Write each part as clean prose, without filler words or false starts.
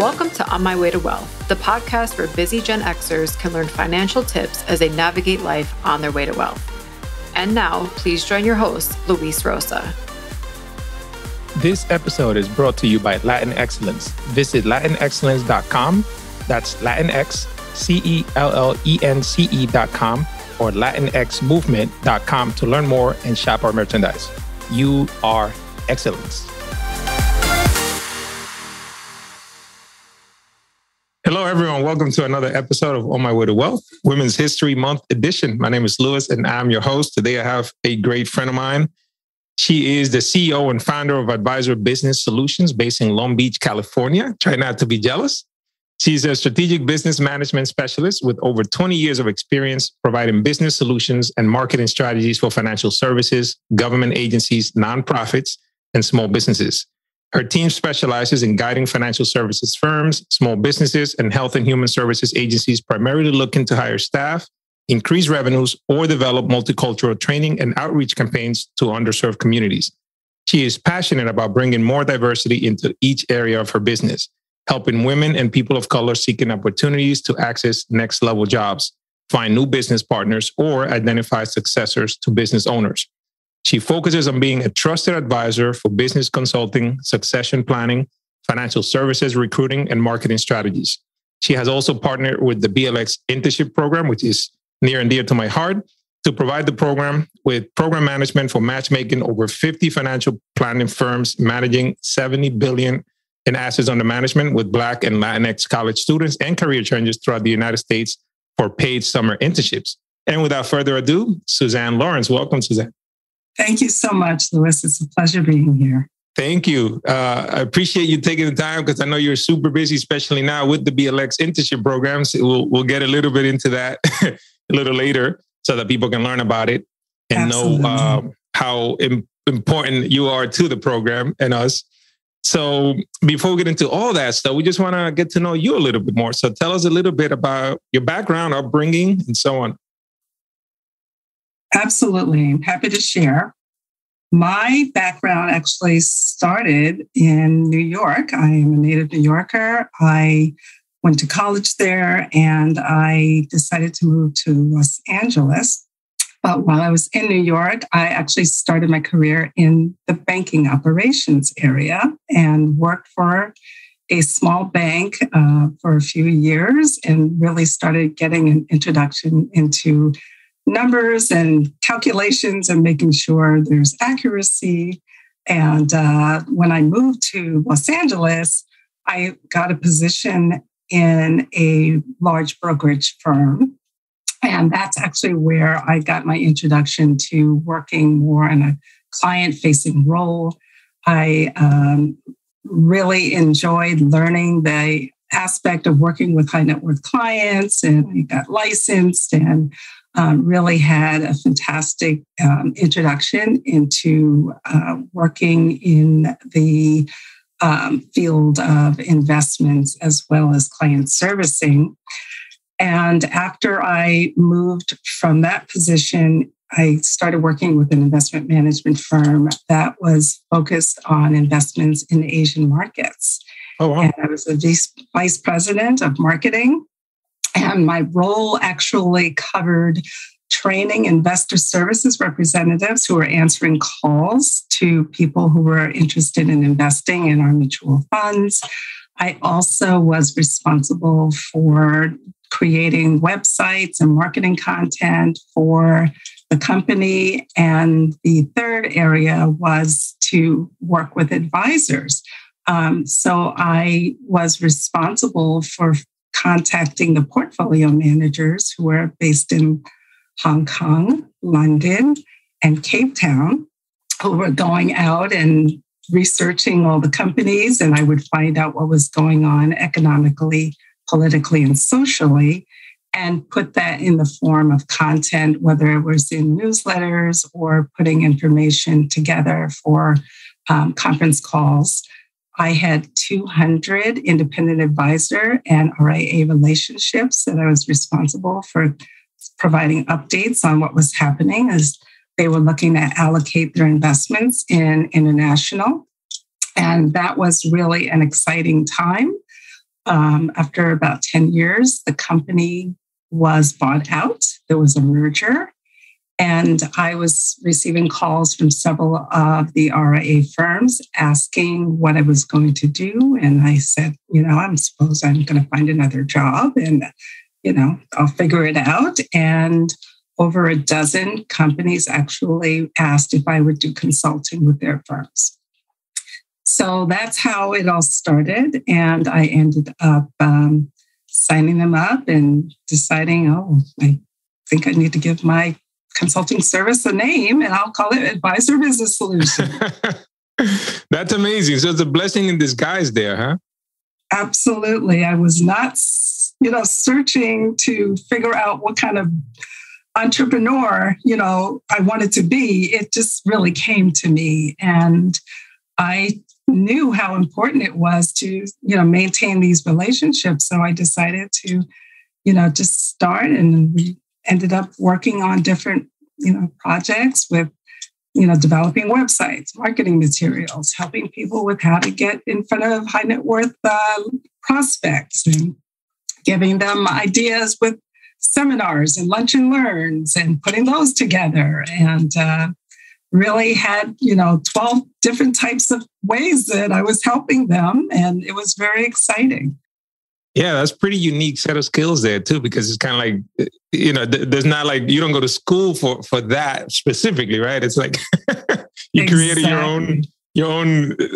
Welcome to On My Way to Wealth, the podcast where busy Gen Xers can learn financial tips as they navigate life on their way to wealth. And now, please join your host, Luis Rosa. This episode is brought to you by Latin Excellence. Visit latinexcellence.com. That's Latinx, CELLENCE.com or latinxmovement.com to learn more and shop our merchandise. You are excellence. Hello, everyone. Welcome to another episode of On My Way to Wealth, Women's History Month edition. My name is Louis, and I'm your host. Today, I have a great friend of mine. She is the CEO and founder of Advisor Business Solutions based in Long Beach, California. Try not to be jealous. She's a strategic business management specialist with over 20 years of experience providing business solutions and marketing strategies for financial services, government agencies, nonprofits, and small businesses. Her team specializes in guiding financial services firms, small businesses, and health and human services agencies primarily looking to hire staff, increase revenues, or develop multicultural training and outreach campaigns to underserved communities. She is passionate about bringing more diversity into each area of her business, helping women and people of color seeking opportunities to access next-level jobs, find new business partners, or identify successors to business owners. She focuses on being a trusted advisor for business consulting, succession planning, financial services, recruiting, and marketing strategies. She has also partnered with the BLX Internship Program, which is near and dear to my heart, to provide the program with program management for matchmaking over 50 financial planning firms managing $70 billion in assets under management with Black and Latinx college students and career changers throughout the United States for paid summer internships. And without further ado, Suzanne Lawrence. Welcome, Suzanne. Thank you so much, Louis. It's a pleasure being here. Thank you. I appreciate you taking the time because I know you're super busy, especially now with the BLX Internship Programs. We'll get a little bit into that a little later so that people can learn about it and Absolutely. Know how important you are to the program and us. So before we get into all that stuff, we just want to get to know you a little bit more. So tell us a little bit about your background, upbringing, and so on. Absolutely. I'm happy to share. My background actually started in New York. I am a native New Yorker. I went to college there and I decided to move to Los Angeles. But while I was in New York, I actually started my career in the banking operations area and worked for a small bank for a few years and really started getting an introduction into numbers and calculations and making sure there's accuracy. And when I moved to Los Angeles, I got a position in a large brokerage firm. And that's actually where I got my introduction to working more in a client-facing role. I really enjoyed learning the aspect of working with high net worth clients, and I got licensed and really had a fantastic introduction into working in the field of investments as well as client servicing. And after I moved from that position, I started working with an investment management firm that was focused on investments in Asian markets. Oh, wow. And I was the vice president of marketing. And my role actually covered training investor services representatives who were answering calls to people who were interested in investing in our mutual funds. I also was responsible for creating websites and marketing content for the company. And the third area was to work with advisors. So I was responsible for contacting the portfolio managers who were based in Hong Kong, London, and Cape Town, who were going out and researching all the companies, and I would find out what was going on economically, politically, and socially, and put that in the form of content, whether it was in newsletters or putting information together for conference calls. I had 200 independent advisor and RIA relationships that I was responsible for providing updates on what was happening as they were looking to allocate their investments in international. And that was really an exciting time. After about 10 years, the company was bought out. There was a merger. And I was receiving calls from several of the RIA firms asking what I was going to do. And I said, I suppose I'm going to find another job and, I'll figure it out. And over a dozen companies actually asked if I would do consulting with their firms. So that's how it all started. And I ended up signing them up and deciding, I think I need to give my consulting service a name, and I'll call it Advisor Business Solution. That's amazing. So it's a blessing in disguise there, huh? Absolutely. I was not, searching to figure out what kind of entrepreneur, I wanted to be. It just really came to me. And I knew how important it was to, maintain these relationships. So I decided to, just start, and we ended up working on different, projects with, developing websites, marketing materials, helping people with how to get in front of high net worth prospects, and giving them ideas with seminars and lunch and learns and putting those together. And really had, 12 different types of ways that I was helping them. And it was very exciting. Yeah, that's pretty unique set of skills there too, because it's kind of like, there's not like, you don't go to school for that specifically, right? It's like you created your own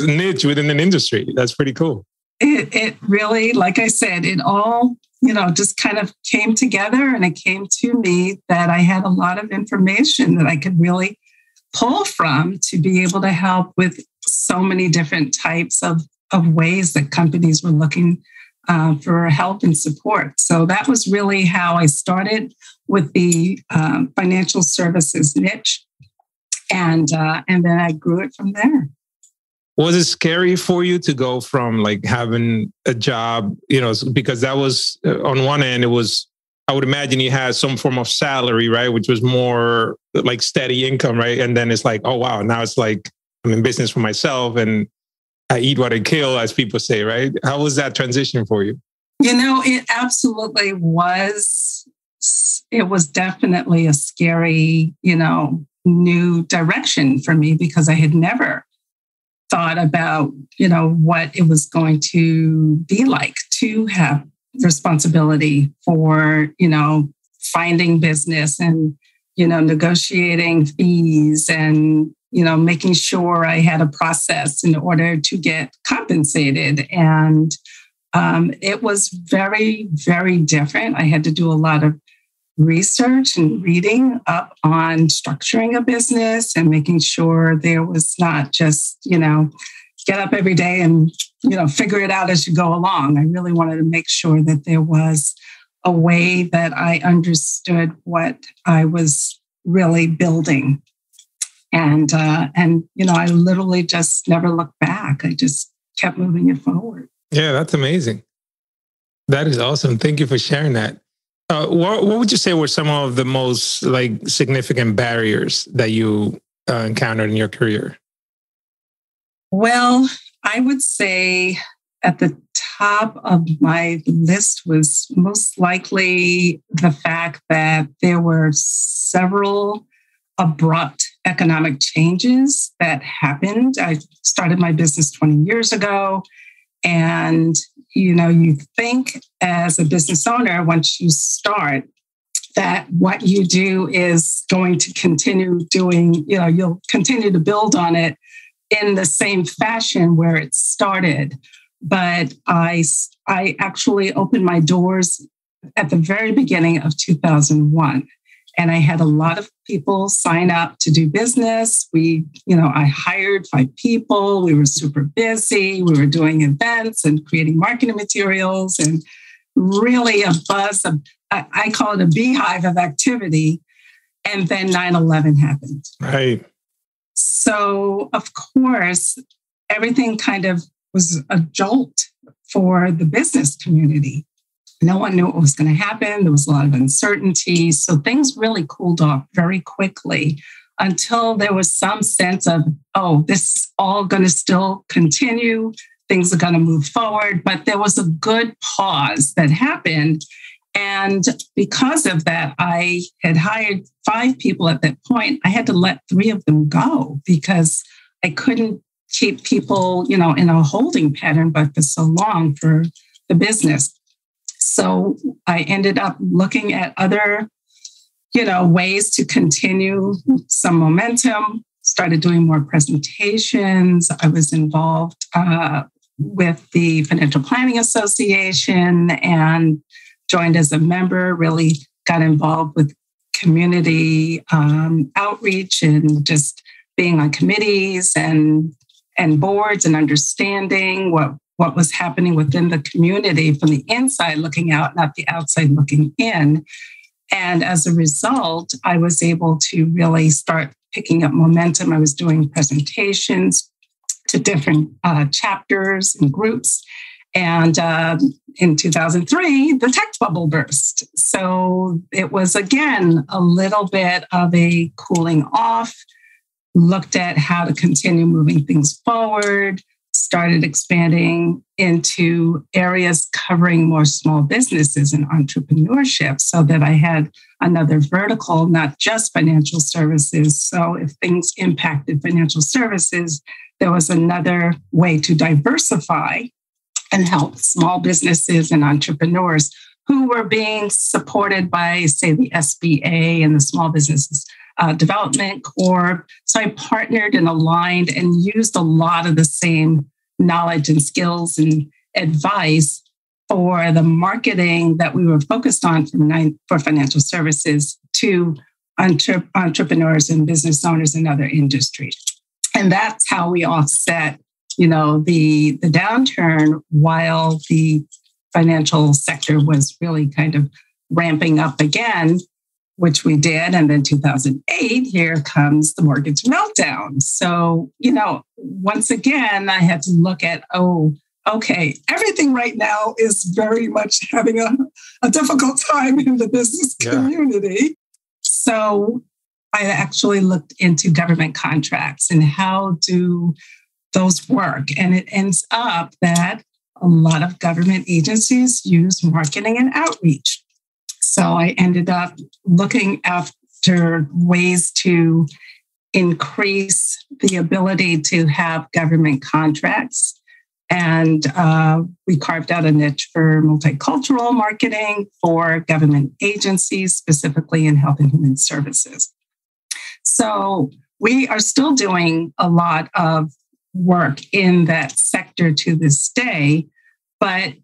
niche within an industry. That's pretty cool. It really, like I said, it all, just kind of came together, and it came to me that I had a lot of information that I could really pull from to be able to help with so many different types of ways that companies were looking for help and support. So that was really how I started with the financial services niche. And then I grew it from there. Was it scary for you to go from like having a job, because that was on one end, I would imagine you had some form of salary, right? Which was more like steady income, right? And then it's like, oh, wow, now it's like I'm in business for myself and I eat what I kill, as people say, right? How was that transition for you? It absolutely was. It was definitely a scary, new direction for me, because I had never thought about, what it was going to be like to have responsibility for, finding business and, negotiating fees and, making sure I had a process in order to get compensated. And it was very, very different. I had to do a lot of research and reading up on structuring a business and making sure there was not just, get up every day and, figure it out as you go along. I really wanted to make sure that there was a way that I understood what I was really building. And I literally just never looked back. I just kept moving it forward. Yeah, that's amazing. That is awesome. Thank you for sharing that. What would you say were some of the most significant barriers that you encountered in your career? Well, I would say at the top of my list was most likely the fact that there were several abrupt economic changes that happened. I started my business 20 years ago. And, you think as a business owner, once you start, that what you do is going to continue doing, you'll continue to build on it in the same fashion where it started. But I actually opened my doors at the very beginning of 2001. And I had a lot of people sign up to do business. I hired 5 people. We were super busy. We were doing events and creating marketing materials and really a buzz of, I call it a beehive of activity. And then 9/11 happened. Right. So, of course, everything kind of was a jolt for the business community. No one knew what was going to happen. There was a lot of uncertainty. So things really cooled off very quickly until there was some sense of, this is all going to still continue. things are going to move forward. But there was a good pause that happened. And because of that, I had hired 5 people at that point. I had to let 3 of them go because I couldn't keep people, in a holding pattern, but for so long for the business. So I ended up looking at other, ways to continue some momentum, started doing more presentations. I was involved with the Financial Planning Association and joined as a member, really got involved with community outreach and just being on committees and boards and understanding what was happening within the community from the inside looking out, not the outside looking in. And as a result, I was able to really start picking up momentum. I was doing presentations to different chapters and groups. And in 2003, the tech bubble burst. So it was, again, a little bit of a cooling off, looked at how to continue moving things forward, started expanding into areas covering more small businesses and entrepreneurship so that I had another vertical, not just financial services. So if things impacted financial services, there was another way to diversify and help small businesses and entrepreneurs who were being supported by, say, the SBA and the Small Businesses Development Corps. So I partnered and aligned and used a lot of the same knowledge and skills and advice for the marketing that we were focused on for financial services to entrepreneurs and business owners in other industries. And that's how we offset the downturn while the financial sector was really kind of ramping up again, which we did. And then 2008, here comes the mortgage meltdown. So, once again, I had to look at, okay, everything right now is very much having a difficult time in the business community. Yeah. So I actually looked into government contracts and how do those work. And it ends up that a lot of government agencies use marketing and outreach. So I ended up looking after ways to increase the ability to have government contracts. And we carved out a niche for multicultural marketing for government agencies, specifically in health and human services. So we are still doing a lot of work in that sector to this day. But,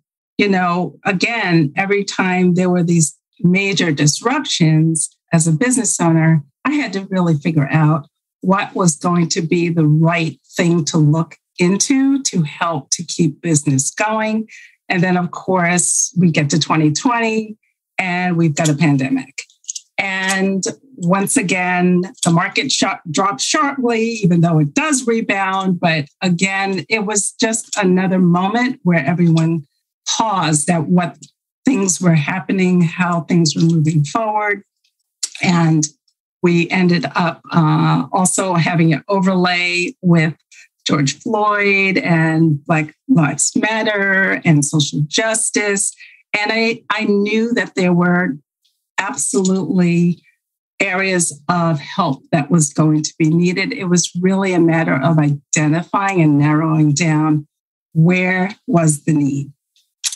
again, every time there were these major disruptions as a business owner, I had to really figure out what was going to be the right thing to look into to help to keep business going. And then, of course, we get to 2020 and we've got a pandemic. And once again, the market dropped sharply, even though it does rebound. But again, it was just another moment where everyone paused at what things were happening, how things were moving forward. And we ended up also having an overlay with George Floyd and Black Lives Matter and social justice. And I knew that there were absolutely areas of help that was going to be needed. It was really a matter of identifying and narrowing down where was the need.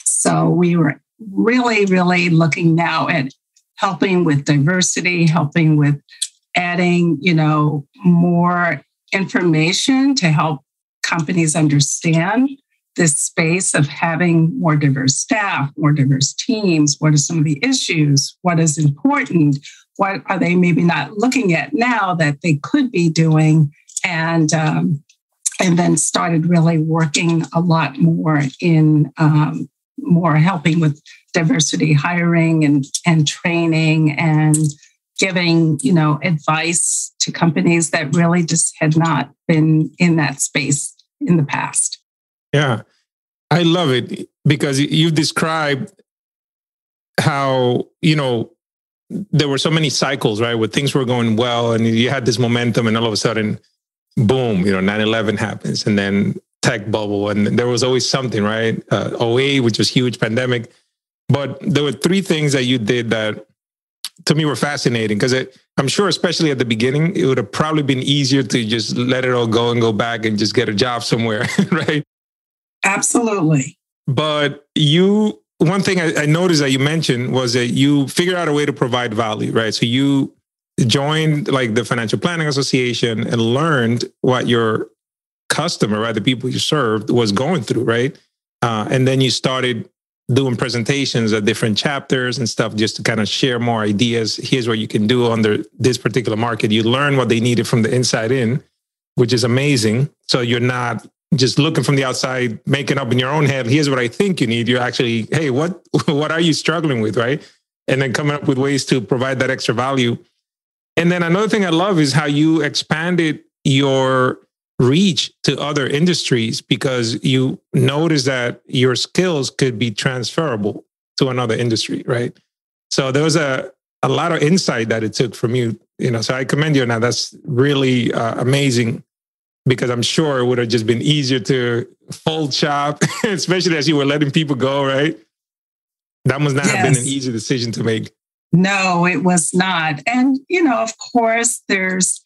So we were really, really looking now at helping with diversity, helping with adding, more information to help companies understand this space of having more diverse staff, more diverse teams. What are some of the issues? What is important? What are they maybe not looking at now that they could be doing? And then started really working a lot more in more helping with diversity hiring and training and giving, advice to companies that really just had not been in that space in the past. Yeah, I love it because you described how, there were so many cycles, right? Where things were going well and you had this momentum and all of a sudden, boom, 9/11 happens. And then tech bubble, and there was always something, right? 08, which was huge, pandemic. But there were three things that you did that to me were fascinating, because I'm sure, especially at the beginning, it would have probably been easier to just let it all go and go back and just get a job somewhere, right? Absolutely. But one thing I noticed that you mentioned was that you figured out a way to provide value, right? So you joined like the Financial Planning Association and learned what your customer, right, the people you served, was going through, right? And then you started doing presentations at different chapters and stuff just to kind of share more ideas. Here's what you can do under this particular market. You learn what they needed from the inside in, which is amazing. So you're not just looking from the outside, making up in your own head, here's what I think you need. You're actually, hey, what are you struggling with, right? And then coming up with ways to provide that extra value. And then another thing I love is how you expanded your reach to other industries, because you notice that your skills could be transferable to another industry, right? So there was a lot of insight that it took from you, so I commend you on that. That's really amazing, because I'm sure it would have just been easier to fold shop, especially as you were letting people go, right? That must not have been an easy decision to make. No, it was not. And, of course, there's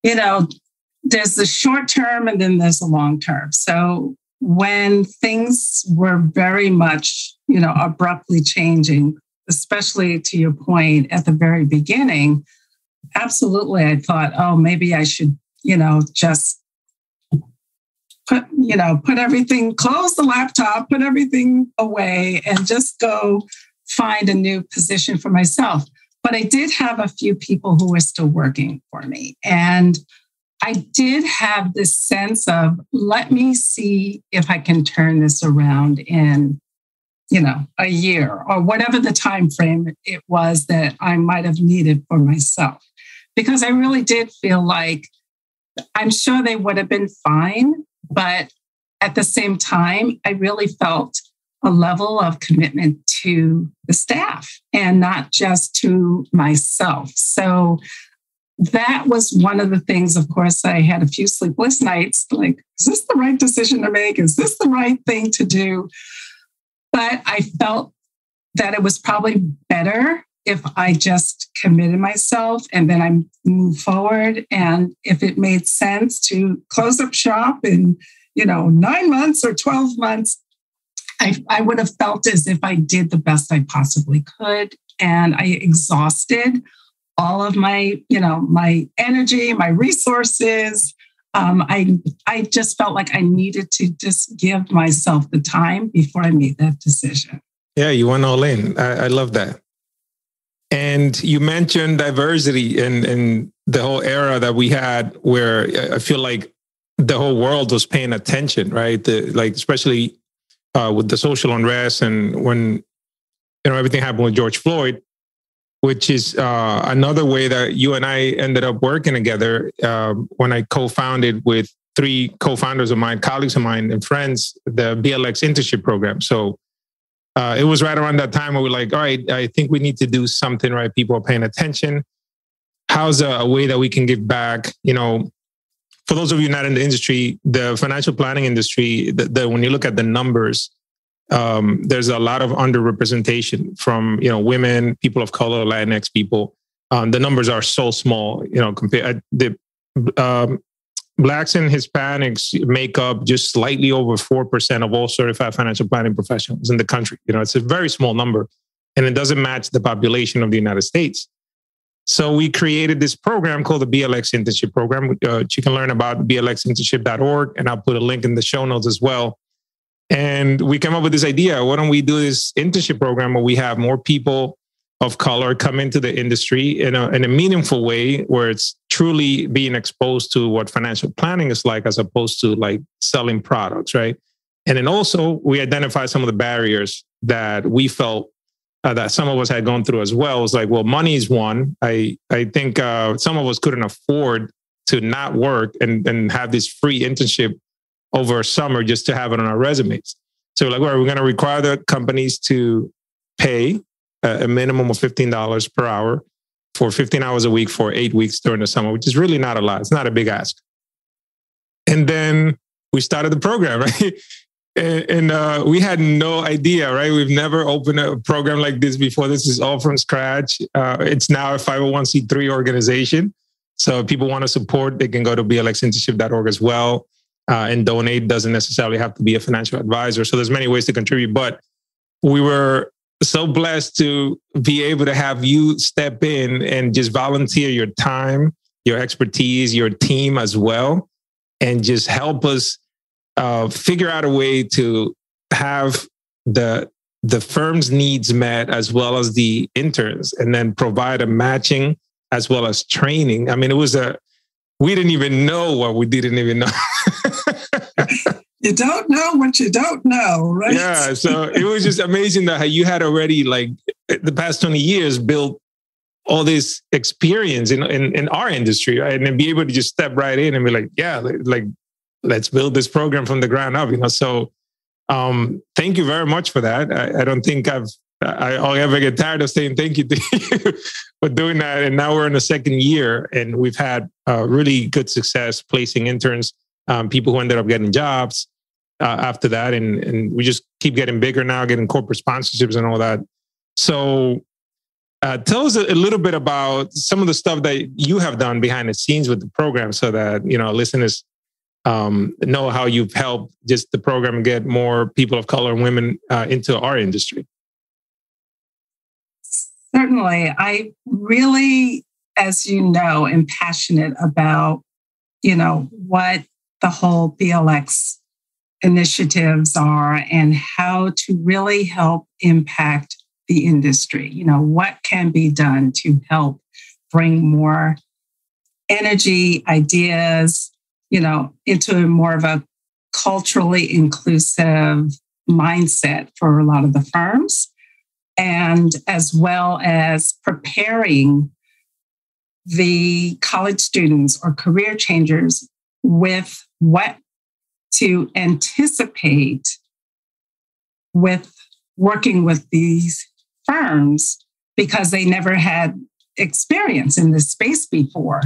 the short term and then there's the long term. So when things were very much, abruptly changing, especially to your point at the very beginning, absolutely, I thought, oh, maybe I should, just put everything, close the laptop, put everything away and just go find a new position for myself. But I did have a few people who were still working for me. And I did have this sense of, let me see if I can turn this around in, a year or whatever the time frame it was that I might have needed for myself. Because I really did feel like, I'm sure they would have been fine, but at the same time, I really felt a level of commitment to the staff and not just to myself. So that was one of the things. Of course, I had a few sleepless nights, like, is this the right decision to make? Is this the right thing to do? But I felt that it was probably better if I just committed myself and then I moved forward. And if it made sense to close up shop in, 9 months or 12 months, I would have felt as if I did the best I possibly could. And I exhausted all of my, my energy, my resources. I just felt like I needed to just give myself the time before I made that decision. Yeah, you went all in. I love that. And you mentioned diversity and the whole era that we had, where I feel like the whole world was paying attention, right? Especially with the social unrest and when everything happened with George Floyd, which is another way that you and I ended up working together when I co-founded with 3 co-founders of mine, colleagues of mine and friends, the BLX Internship Program. So it was right around that time where we're like, all right, I think we need to do something, right? People are paying attention. How's a way that we can give back? For those of you not in the industry, the financial planning industry, when you look at the numbers, there's a lot of underrepresentation from, women, people of color, Latinx people. The numbers are so small, compared the Blacks and Hispanics make up just slightly over 4% of all certified financial planning professionals in the country. It's a very small number, and it doesn't match the population of the United States. So we created this program called the BLX Internship Program, which you can learn about blxinternship.org, and I'll put a link in the show notes as well. And we came up with this idea: why don't we do this internship program where we have more people of color come into the industry in a meaningful way, where it's truly being exposed to what financial planning is like, as opposed to like selling products, right? And then also we identify some of the barriers that we felt that some of us had gone through as well. It's like, well, money is one. I think some of us couldn't afford to not work and have this free internship over summer just to have it on our resumes. So we're like, well, we're going to require the companies to pay a minimum of $15 per hour for 15 hours a week for 8 weeks during the summer, which is really not a lot. It's not a big ask. And then we started the program, right? And we had no idea, right? We've never opened a program like this before. This is all from scratch. It's now a 501c3 organization. So if people want to support, they can go to blxinternship.org as well and donate. Doesn't necessarily have to be a financial advisor. So there's many ways to contribute. But we were so blessed to be able to have you step in and just volunteer your time, your expertise, your team as well, and just help us figure out a way to have the firm's needs met as well as the interns, and then provide a matching as well as training. I mean, we didn't even know what we didn't even know. You don't know what you don't know, right? Yeah. So it was just amazing that you had already, like, the past 20 years built all this experience in our industry, right? And then be able to just step right in and be like, yeah, like, let's build this program from the ground up, So thank you very much for that. I don't think I'll ever get tired of saying thank you to you for doing that. And now we're in the second year, and we've had really good success placing interns, people who ended up getting jobs after that. And we just keep getting bigger now, getting corporate sponsorships and all that. So tell us a little bit about some of the stuff that you have done behind the scenes with the program, so that, listeners know how you've helped just the program get more people of color and women into our industry. Certainly. I really, as you know, am passionate about, what the whole BLX initiatives are and how to really help impact the industry. What can be done to help bring more energy, ideas, into more of a culturally inclusive mindset for a lot of the firms, and as well as preparing the college students or career changers with what to anticipate with working with these firms, because they never had experience in this space before.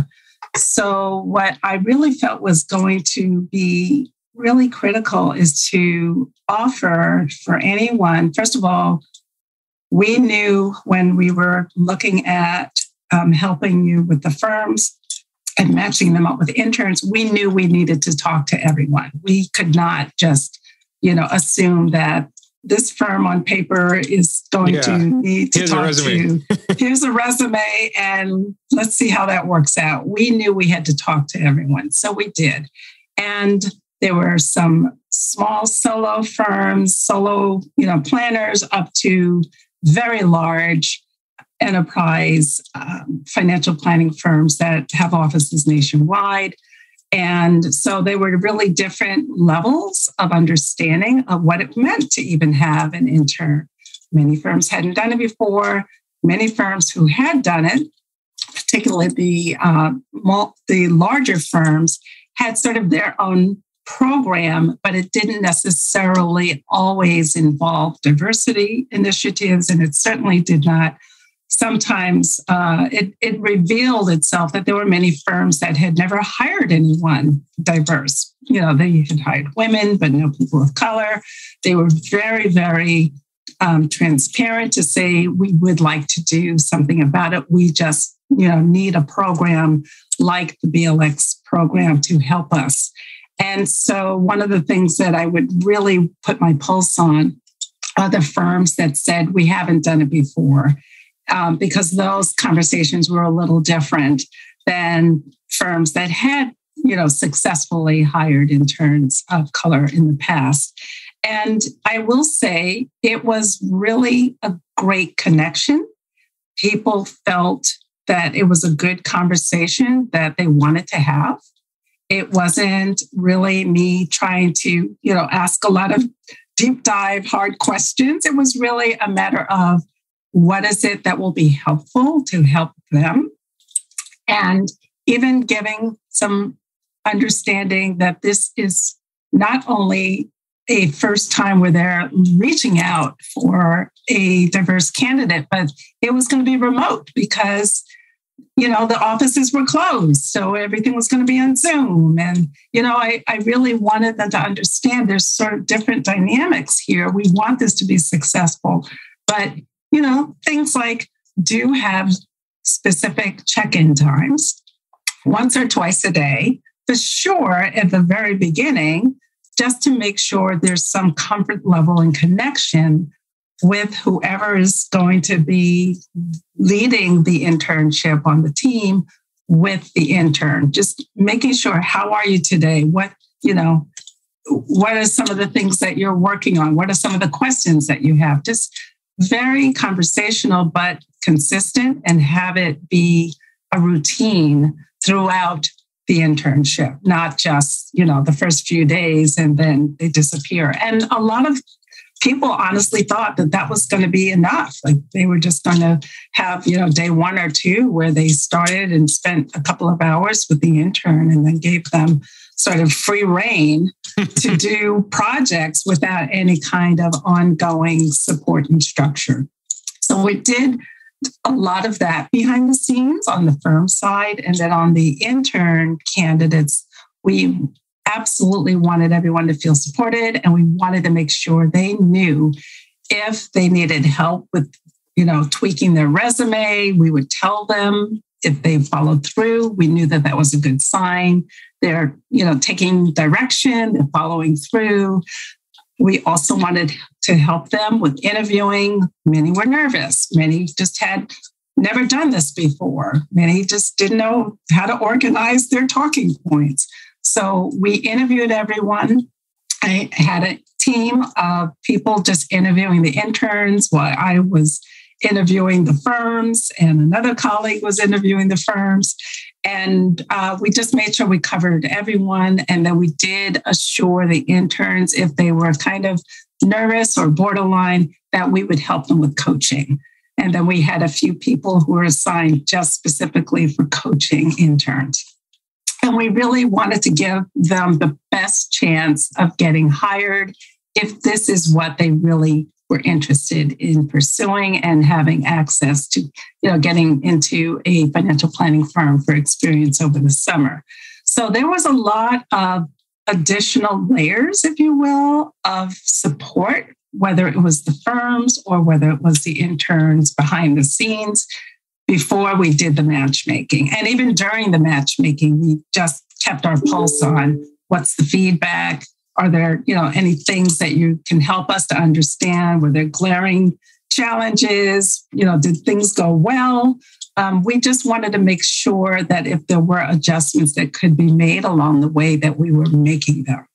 So what I really felt was going to be really critical is to offer for anyone. First of all, we knew when we were looking at helping you with the firms and matching them up with interns, we knew we needed to talk to everyone. We could not just, assume that this firm on paper is going to need to talk to. Here's a resume, and let's see how that works out. We knew we had to talk to everyone, so we did. And there were some small solo firms, planners, up to very large enterprise financial planning firms that have offices nationwide. And so they were really different levels of understanding of what it meant to even have an intern. Many firms hadn't done it before. Many firms who had done it, particularly the larger firms, had sort of their own program, but it didn't necessarily always involve diversity initiatives, and it certainly did not. Sometimes it revealed itself that there were many firms that had never hired anyone diverse. They had hired women, but no people of color. They were very, very transparent to say, we would like to do something about it. We just, need a program like the BLX program to help us. And so one of the things that I would really put my pulse on are the firms that said, we haven't done it before. Because those conversations were a little different than firms that had, successfully hired interns of color in the past. And I will say it was really a great connection. People felt that it was a good conversation that they wanted to have. It wasn't really me trying to, ask a lot of deep dive, hard questions. It was really a matter of, what is it that will be helpful to help them? And even giving some understanding that this is not only a first time where they're reaching out for a diverse candidate, but it was going to be remote because the offices were closed, so everything was going to be on Zoom. And, I really wanted them to understand there's sort of different dynamics here. We want this to be successful. But, things like do have specific check-in times, once or twice a day, for sure, at the very beginning, just to make sure there's some comfort level and connection with whoever is going to be leading the internship on the team with the intern. Just making sure, how are you today? What are some of the things that you're working on? What are some of the questions that you have? Just very conversational, but consistent, and have it be a routine throughout the internship, not just, the first few days and then they disappear. And a lot of people honestly thought that was going to be enough. Like they were just going to have, day 1 or 2 where they started and spent a couple of hours with the intern and then gave them sort of free rein to do projects without any kind of ongoing support and structure. So we did a lot of that behind the scenes on the firm side. And then on the intern candidates, we absolutely wanted everyone to feel supported, and we wanted to make sure they knew if they needed help with, tweaking their resume. We would tell them if they followed through. We knew that was a good sign. They're, taking direction, they're following through. We also wanted to help them with interviewing. Many were nervous. Many just had never done this before. Many just didn't know how to organize their talking points. So we interviewed everyone. I had a team of people just interviewing the interns while I was interviewing the firms, and another colleague was interviewing the firms. And we just made sure we covered everyone. And then we did assure the interns, if they were kind of nervous or borderline, that we would help them with coaching. And then we had a few people who were assigned just specifically for coaching interns. And we really wanted to give them the best chance of getting hired if this is what they really were interested in pursuing and having access to, getting into a financial planning firm for experience over the summer. So there was a lot of additional layers, if you will, of support, whether it was the firms or whether it was the interns behind the scenes before we did the matchmaking. And even during the matchmaking, we just kept our pulse on what's the feedback. Are there, any things that you can help us to understand? Were there glaring challenges? Did things go well? We just wanted to make sure that if there were adjustments that could be made along the way, that we were making them.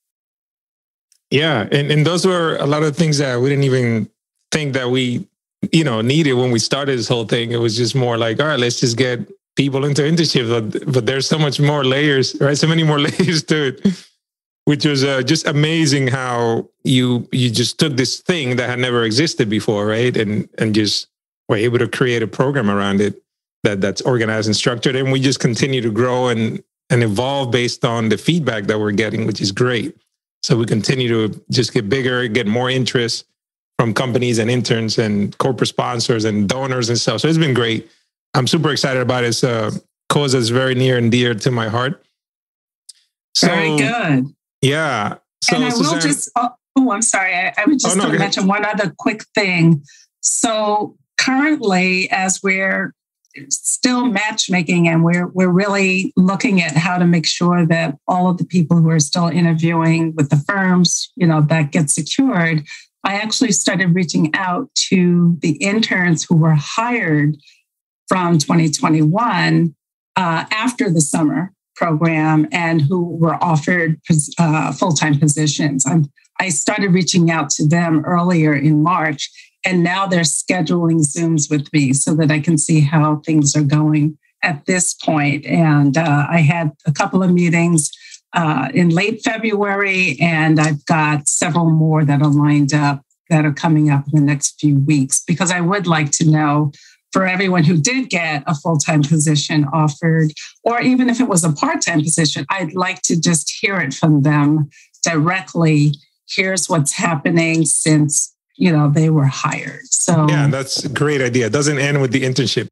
Yeah. And those were a lot of things that we didn't even think that we, needed when we started this whole thing. It was just more like, all right, let's just get people into internships. But there's so much more layers, right? So many more layers to it, which was just amazing how you just took this thing that had never existed before, right? And just were able to create a program around it that's organized and structured. And we just continue to grow and evolve based on the feedback that we're getting, which is great. So we continue to just get bigger, get more interest from companies and interns and corporate sponsors and donors and stuff. So it's been great. I'm super excited about it. It's a cause that's very near and dear to my heart. So, very good. Yeah. So, and I will just, I'm sorry. I would just mention one other quick thing. So currently, as we're still matchmaking and we're really looking at how to make sure that all of the people who are still interviewing with the firms, that get secured, I actually started reaching out to the interns who were hired from 2021 after the summer program and who were offered full-time positions. I started reaching out to them earlier in March, and now they're scheduling Zooms with me so that I can see how things are going at this point. And I had a couple of meetings in late February, and I've got several more that are lined up that are coming up in the next few weeks, because I would like to know, for everyone who did get a full-time position offered, or even if it was a part-time position, I'd like to just hear it from them directly. Here's what's happening since, they were hired. So yeah, that's a great idea. It doesn't end with the internship.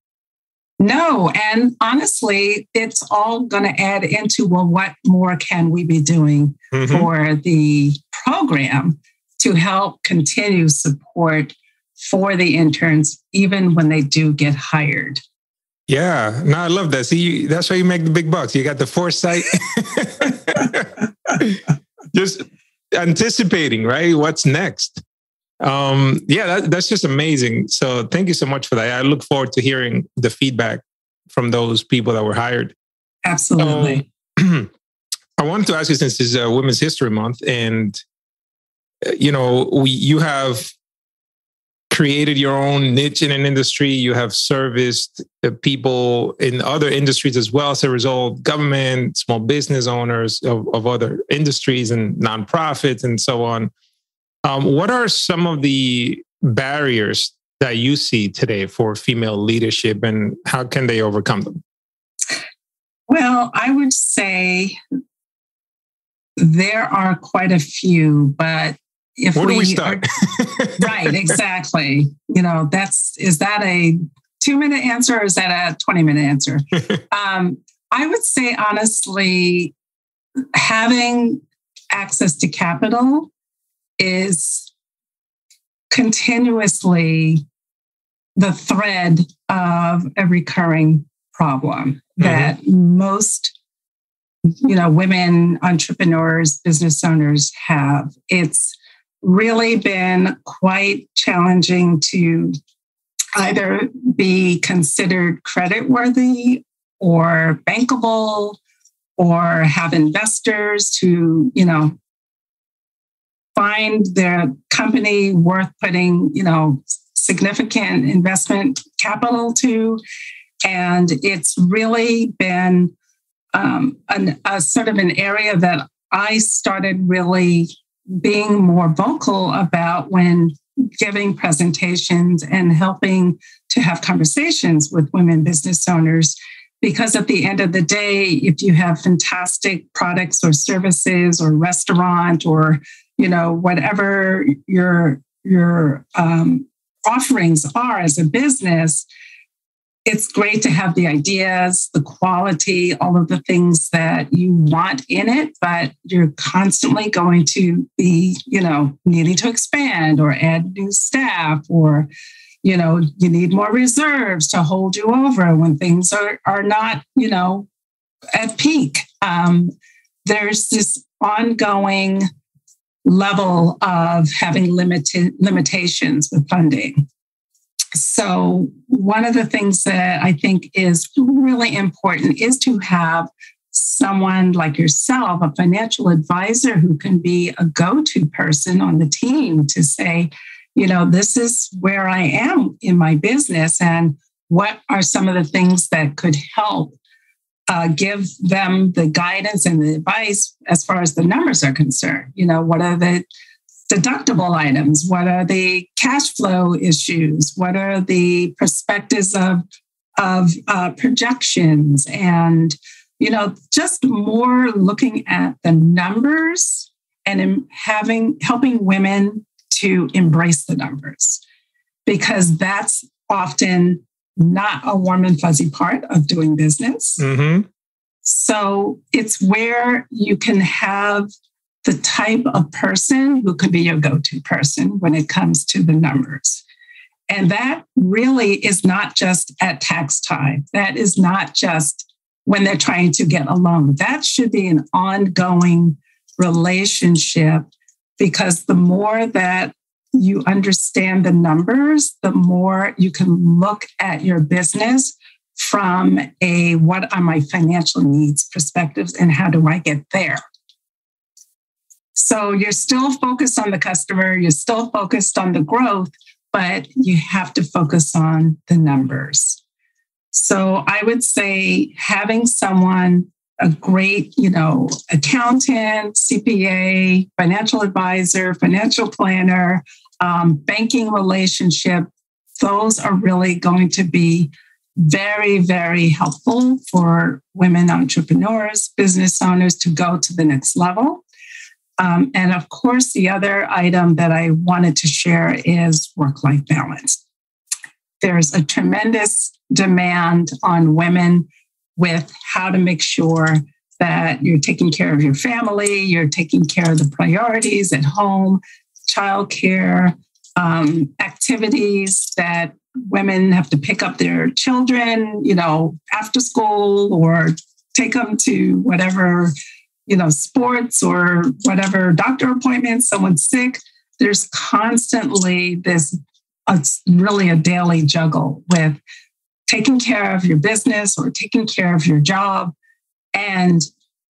No, and honestly, it's all going to add into, well, what more can we be doing for the program to help continue support for the interns, even when they do get hired? Yeah, no, I love that. See, that's why you make the big bucks. You got the foresight. Just anticipating, right? What's next? That's just amazing. So thank you so much for that. I look forward to hearing the feedback from those people that were hired. Absolutely. I wanted to ask you, since it's Women's History Month, and you have created your own niche in an industry. You have serviced people in other industries as well as a result, government, small business owners of other industries and nonprofits and so on. What are some of the barriers that you see today for female leadership, and how can they overcome them? Well, I would say there are quite a few, but where do we start? Right, exactly. Is that a 2-minute answer or is that a 20-minute answer? I would say, honestly, having access to capital is continuously the thread of a recurring problem that most, women entrepreneurs, business owners have. It's really been quite challenging to either be considered creditworthy or bankable or have investors to, find their company worth putting, significant investment capital to. And it's really been a sort of an area that I started really being more vocal about when giving presentations and helping to have conversations with women business owners. Because at the end of the day, if you have fantastic products or services or restaurant or whatever your offerings are as a business, it's great to have the ideas, the quality, all of the things that you want in it, but you're constantly going to be, needing to expand or add new staff, or, you need more reserves to hold you over when things are not, at peak. There's this ongoing level of having limitations with funding. So one of the things that I think is really important is to have someone like yourself, a financial advisor who can be a go-to person on the team to say, this is where I am in my business and what are some of the things that could help give them the guidance and the advice as far as the numbers are concerned. What are the deductible items? What are the cash flow issues? What are the perspectives of projections? And, just more looking at the numbers and helping women to embrace the numbers, because that's often not a warm and fuzzy part of doing business. So it's where you can have the type of person who could be your go-to person when it comes to the numbers. And that really is not just at tax time. That is not just when they're trying to get a loan. That should be an ongoing relationship, because the more that you understand the numbers, the more you can look at your business from a what are my financial needs perspectives and how do I get there? So you're still focused on the customer, you're still focused on the growth, but you have to focus on the numbers. So I would say having someone, a great, accountant, CPA, financial advisor, financial planner, banking relationship, those are really going to be very, very helpful for women entrepreneurs, business owners to go to the next level. And of course, the other item that I wanted to share is work-life balance. there's a tremendous demand on women with how to make sure that you're taking care of your family, you're taking care of the priorities at home, childcare, activities that women have to pick up their children, after school, or take them to whatever, sports or whatever doctor appointments, someone's sick. There's constantly this, it's really a daily juggle with taking care of your business or taking care of your job and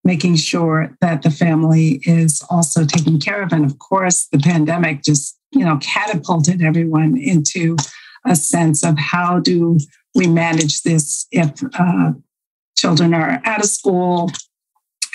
making sure that the family is also taken care of. And of course, the pandemic just, catapulted everyone into a sense of how do we manage this if children are out of school?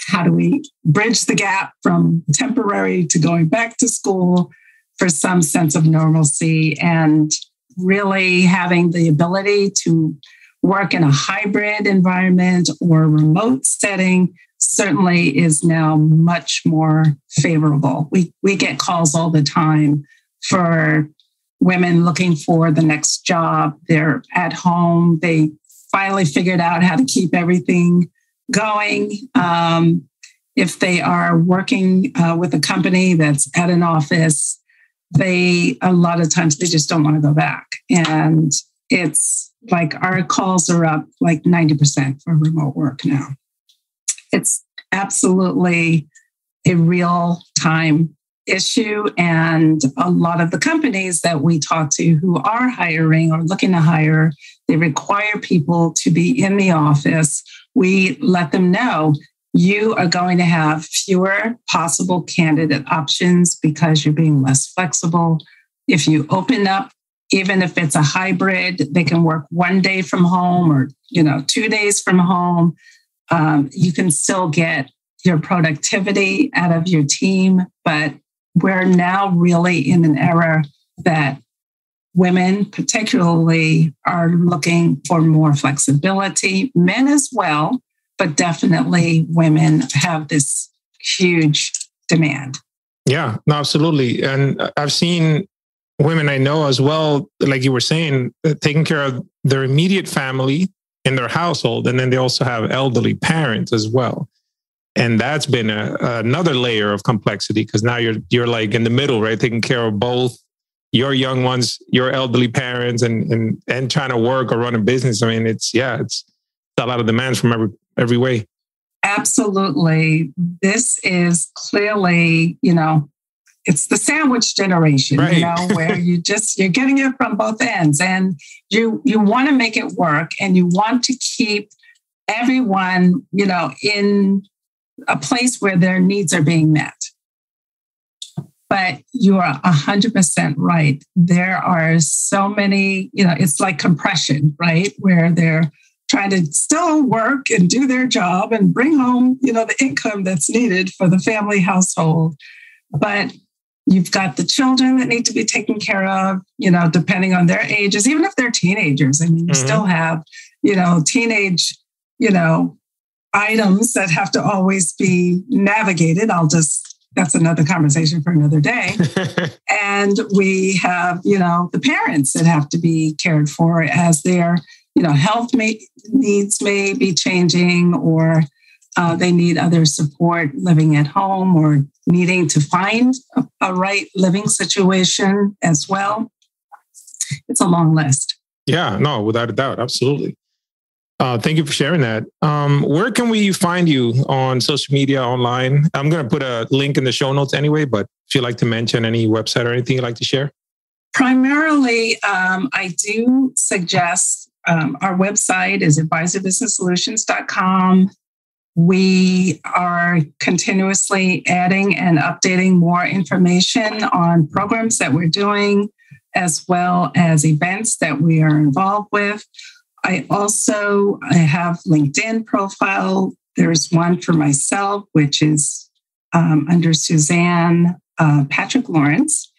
How do we bridge the gap from temporary to going back to school for some sense of normalcy, and really having the ability to work in a hybrid environment or remote setting certainly is now much more favorable. We get calls all the time for women looking for the next job. They're at home. They finally figured out how to keep everything going. If they are working with a company that's at an office, a lot of times they just don't want to go back. And it's like our calls are up like 90% for remote work now. It's absolutely a real time issue. And a lot of the companies that we talk to who are hiring or looking to hire, they require people to be in the office. We let them know you are going to have fewer possible candidate options because you're being less flexible. If you open up, even if it's a hybrid, they can work 1 day from home or 2 days from home. You can still get your productivity out of your team, but we're now really in an era that women particularly are looking for more flexibility, men as well, but definitely women have this huge demand. Yeah, no, absolutely. And I've seen women I know as well, like you were saying, taking care of their immediate family in their household. And then they also have elderly parents as well. And that's been another layer of complexity, because now you're like in the middle, right? Taking care of both your young ones, your elderly parents, and trying to work or run a business. I mean, it's a lot of demands from every way. Absolutely. This is clearly, it's the sandwich generation, right. Where you're getting it from both ends, and you want to make it work, and you want to keep everyone, in a place where their needs are being met. But you are 100% right. There are so many, it's like compression, right? Where they're trying to still work and do their job and bring home, the income that's needed for the family household. But you've got the children that need to be taken care of, depending on their ages, even if they're teenagers. I mean, you still have, teenage, items that have to always be navigated. That's another conversation for another day. And we have, the parents that have to be cared for as their, health needs may be changing, or they need other support living at home, or needing to find a right living situation as well. It's a long list. Yeah, no, without a doubt. Absolutely. Thank you for sharing that. Where can we find you on social media, online? I'm going to put a link in the show notes anyway, but if you'd like to mention any website or anything you'd like to share. Primarily, I do suggest our website is advisorbusinesssolutions.com. We are continuously adding and updating more information on programs that we're doing, as well as events that we are involved with. I have LinkedIn profile. There's one for myself, which is under Suzanne Lawrence,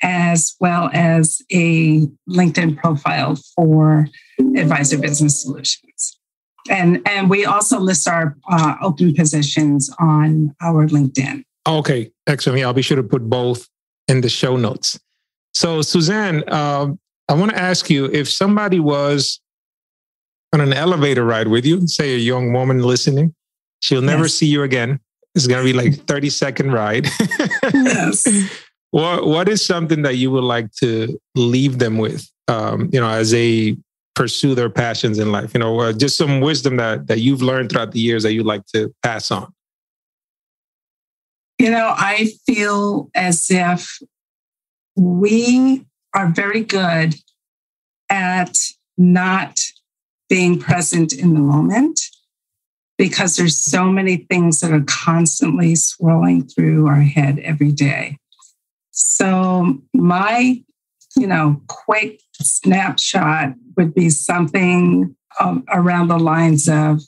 as well as a LinkedIn profile for Advisor Business Solutions. And we also list our open positions on our LinkedIn. Okay, excellent. Yeah, I'll be sure to put both in the show notes. So Suzanne, I want to ask you, if somebody was on an elevator ride with you, say a young woman listening, she'll never see you again. It's going to be like 30-second ride. Yes. What is something that you would like to leave them with, as they pursue their passions in life? Just some wisdom that you've learned throughout the years that you'd like to pass on. I feel as if we are very good at not being present in the moment because there's so many things that are constantly swirling through our head every day. So my, quick snapshot would be something around the lines of,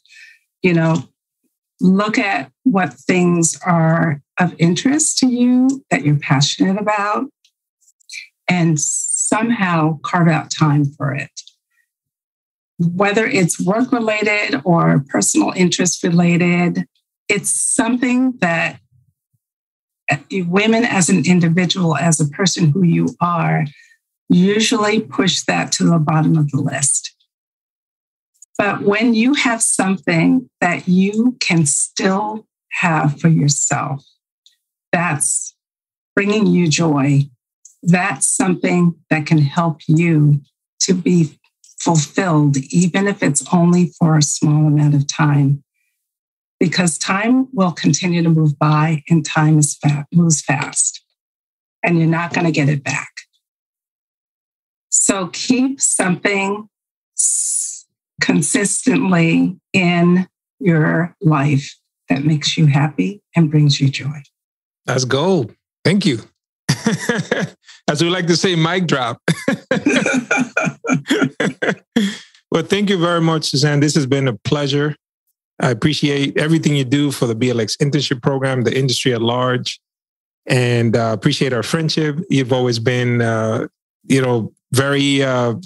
look at what things are of interest to you that you're passionate about and somehow carve out time for it. Whether it's work-related or personal interest-related, it's something that women as an individual, as a person who you are, usually push that to the bottom of the list. But when you have something that you can still have for yourself, that's bringing you joy. That's something that can help you to be fulfilled, even if it's only for a small amount of time. Because time will continue to move by and time moves fast. And you're not going to get it back. So keep something consistently in your life that makes you happy and brings you joy. That's gold. Thank you. As we like to say, mic drop. Well, thank you very much, Suzanne. This has been a pleasure. I appreciate everything you do for the BLX Internship Program, the industry at large, and appreciate our friendship. You've always been, very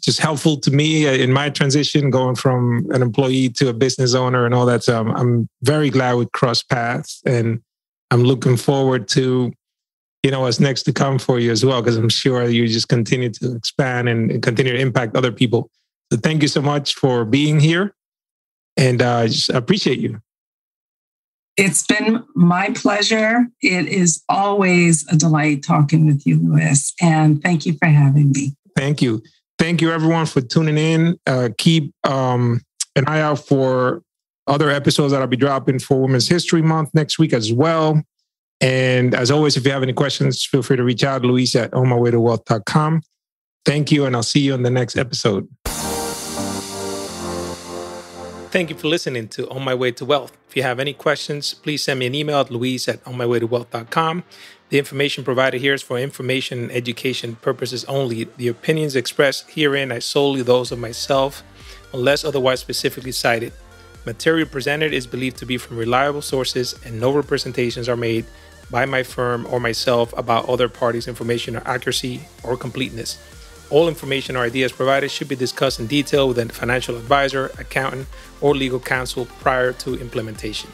just helpful to me in my transition, going from an employee to a business owner and all that. So I'm very glad we crossed paths, and I'm looking forward to what's next to come for you as well, because I'm sure you just continue to expand and continue to impact other people. So thank you so much for being here, and I just appreciate you. It's been my pleasure. It is always a delight talking with you, Louis, and thank you for having me. Thank you. Thank you, everyone, for tuning in. Keep an eye out for other episodes that I'll be dropping for Women's History Month next week as well. And as always, if you have any questions, feel free to reach out, Luis at onmywaytowealth.com. Thank you, and I'll see you on the next episode. Thank you for listening to On My Way to Wealth. If you have any questions, please send me an email at luis at onmywaytowealth.com. The information provided here is for information and education purposes only. The opinions expressed herein are solely those of myself, unless otherwise specifically cited. Material presented is believed to be from reliable sources, and no representations are made by my firm or myself about other parties' information or accuracy or completeness. All information or ideas provided should be discussed in detail with a financial advisor, accountant, or legal counsel prior to implementation.